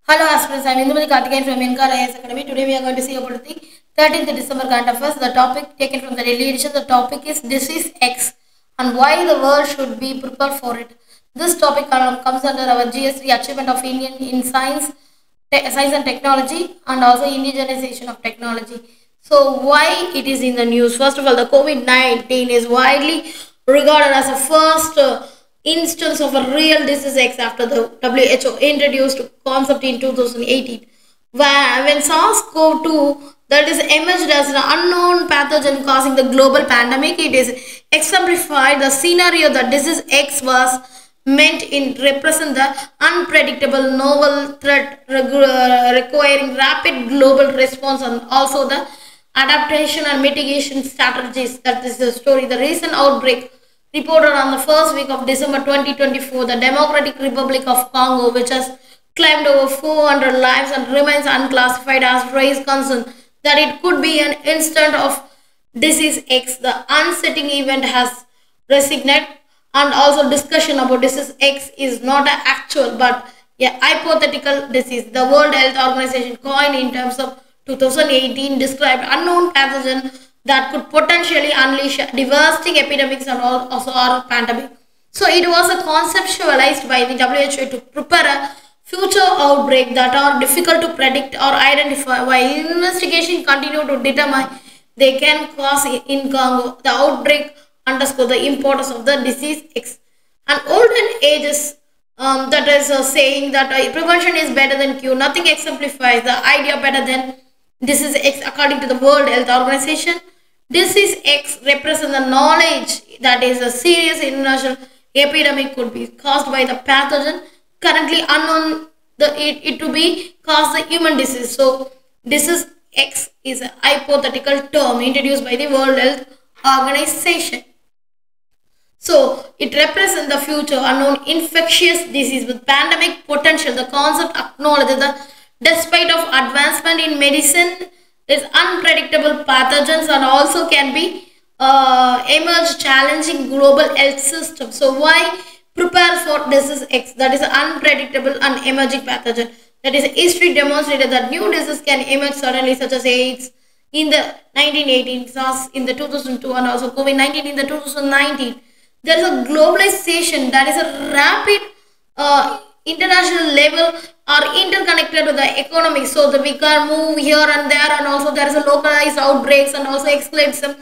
Hello aspirants, I am Indumati Karthikeyan from Incar IAS Academy. Today we are going to see about the 13th December current affairs. The topic taken from the daily edition, the topic is Disease X and why the world should be prepared for it. This topic comes under our GS3 achievement of Indian in science, science and technology and also indigenization of technology. So why it is in the news? First of all, the COVID-19 is widely regarded as a first instance of a real disease X after the WHO introduced concept in 2018. When SARS-CoV-2 that is emerged as an unknown pathogen causing the global pandemic, it is exemplified the scenario that disease X was meant in represent the unpredictable novel threat requiring rapid global response and also the adaptation and mitigation strategies. That is the story. The recent outbreak reported on the first week of December 2024, the Democratic Republic of Congo, which has claimed over 400 lives and remains unclassified, has raised concern that it could be an instant of disease X. The unsettling event has resignated and also discussion about disease X is not an actual but a hypothetical disease. The World Health Organization coined in terms of 2018 described unknown pathogen that could potentially unleash devastating epidemics and also our pandemic. So it was conceptualized by the WHO to prepare a future outbreak that are difficult to predict or identify while investigation continue to determine they can cause in Congo. The outbreak underscore the importance of the disease X. And olden ages that is saying that prevention is better than cure. Nothing exemplifies the idea better than disease X according to the World Health Organization. Disease X represents the knowledge that is a serious international epidemic could be caused by the pathogen currently unknown it to be caused the human disease. So disease X is a hypothetical term introduced by the World Health Organization. So it represents the future unknown infectious disease with pandemic potential. The concept acknowledges that despite of advancement in medicine, is unpredictable pathogens and also can be emerge challenging global health system. So why prepare for disease X, that is unpredictable and emerging pathogen? That is history demonstrated that new diseases can emerge suddenly, such as AIDS in the 1918, SARS in the 2002 and also COVID-19 in the 2019. There is a globalization, that is a rapid international level are interconnected with the economy, so that we can move here and there, and also there is a localized outbreaks and also escalate some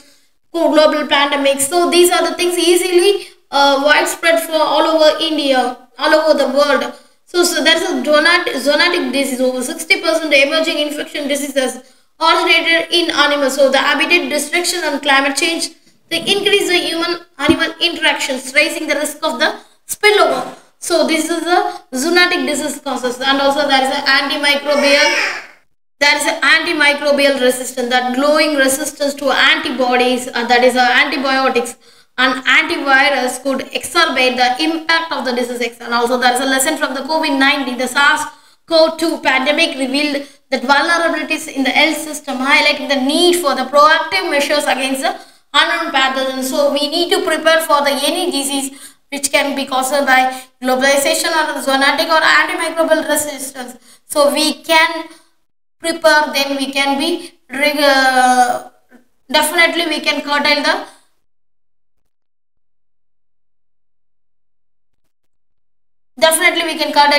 global pandemics. So these are the things easily widespread for all over India, all over the world. So there is a zoonotic disease. Over 60% emerging infection diseases originated in animals. So the habitat destruction and climate change, they increase the human-animal interactions, raising the risk of the spillover. So this is the zoonotic disease causes, and also there is an antimicrobial resistance, that glowing resistance to antibodies, that is antibiotics and antivirus could exacerbate the impact of the disease X. And also there is a lesson from the COVID-19. The SARS-CoV-2 pandemic revealed that vulnerabilities in the health system, highlighting the need for the proactive measures against the unknown pathogens. So we need to prepare for the any disease which can be caused by globalization or zoonotic or antimicrobial resistance. So we can prepare, then we can be definitely we can curtail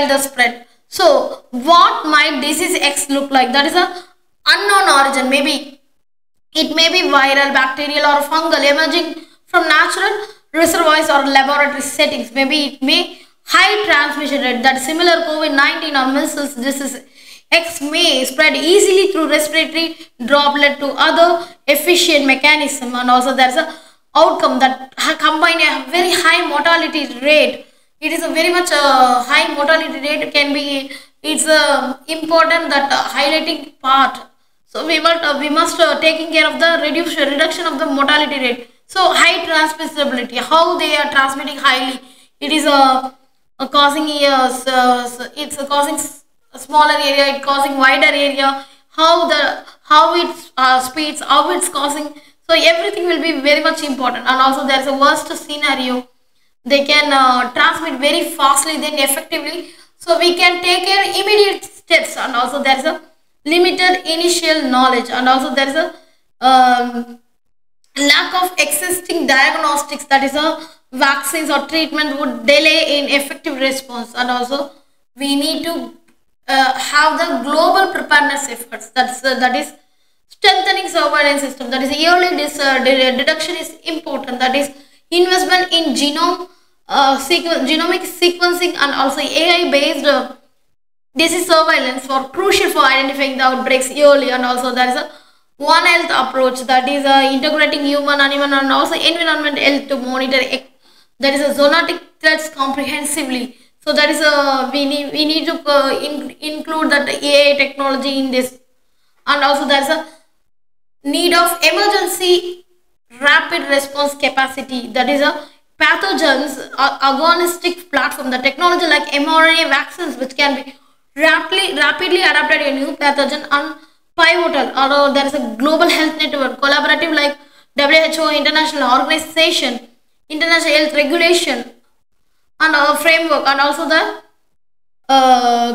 the spread. So what might disease X look like? That is a unknown origin. Maybe it may be viral, bacterial or fungal, emerging from natural reservoirs or laboratory settings. Maybe it may high transmission rate, that similar COVID-19 or measles disease X may spread easily through respiratory droplet to other efficient mechanism, and also there is a outcome that combine a very high mortality rate. It is a very much high mortality rate can be, it's important that highlighting part. So we must taking care of the reduction of the mortality rate. So high transmissibility, how they are transmitting highly, it is causing it's causing a smaller area, it causing wider area, how it speeds, how it's causing. So everything will be very much important. And also there is a worst scenario, they can transmit very fastly then effectively. So we can take care immediate steps and also there is a limited initial knowledge, and also there is a lack of existing diagnostics, that is a vaccines or treatment would delay in effective response, and also we need to have the global preparedness efforts, that is strengthening surveillance system, that is yearly deduction is important, that is investment in genomic sequencing and also AI based disease surveillance for crucial for identifying the outbreaks early, and also there is a one health approach, that is integrating human, animal and also environment health to monitor that is a zoonotic threats comprehensively. So that is a we need to include that AI technology in this, and also there is a need of emergency rapid response capacity, that is a pathogens agonistic platform, the technology like mRNA vaccines which can be rapidly adapted to a new pathogen, and pivotal, or there is a global health network collaborative like WHO, international organization, international health regulation and framework, and also the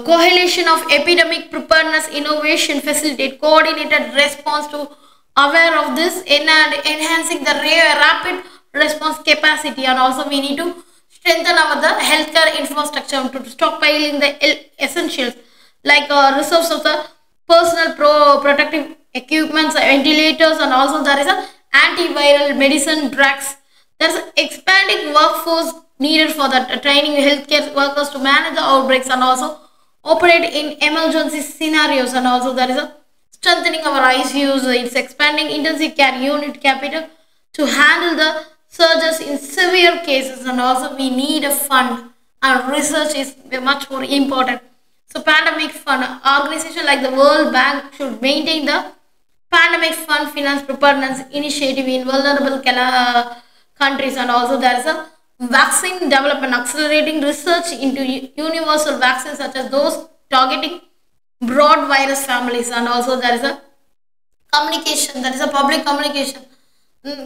coalition of epidemic preparedness innovation facilitate coordinated response to aware of this and enhancing the rapid response capacity, and also we need to strengthen our the healthcare infrastructure to stockpiling the essentials like reserves of the personal protective equipments, ventilators, and also there is a antiviral medicine drugs. There is expanding workforce needed for the training healthcare workers to manage the outbreaks and also operate in emergency scenarios, and also there is a strengthening our ICUs. It's expanding intensive care unit capital to handle the surges in severe cases, and also we need a fund and research is much more important. So pandemic fund organization like the World Bank should maintain the pandemic fund finance preparedness initiative in vulnerable countries, and also there is a vaccine development accelerating research into universal vaccines such as those targeting broad virus families, and also there is a communication, that is a public communication,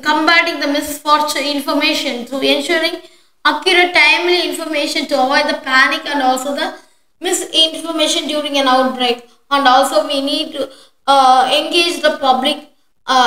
combating the misfortune information through ensuring accurate timely information to avoid the panic and also the misinformation during an outbreak, and also we need to engage the public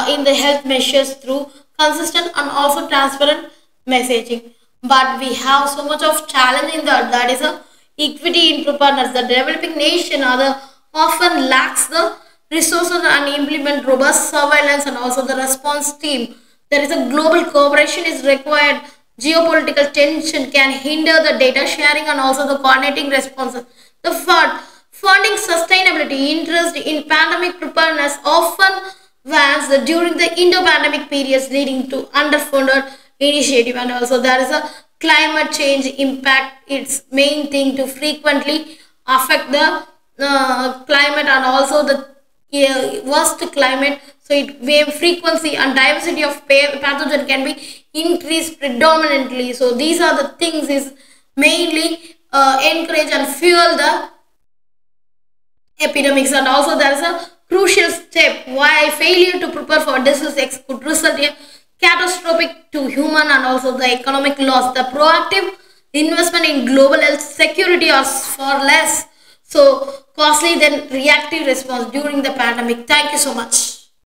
in the health measures through consistent and also transparent messaging. But we have so much of challenge in that is a equity in preparedness. The developing nation often lacks the resources and implement robust surveillance and also the response team. There is a global cooperation is required. Geopolitical tension can hinder the data sharing and also the coordinating responses. The funding sustainability interest in pandemic preparedness often wanes during the Indo-pandemic periods, leading to underfunded initiative, and also there is a climate change impact. It's main thing to frequently affect the climate and also the worst climate, so it wave frequency and diversity of pathogen can be increased predominantly. So these are the things is mainly encourage and fuel the epidemics, and also there is a crucial step why failure to prepare for disease X could result in catastrophic to human and also the economic loss. The proactive investment in global health security are far less so costly than reactive response during the pandemic. Thank you so much.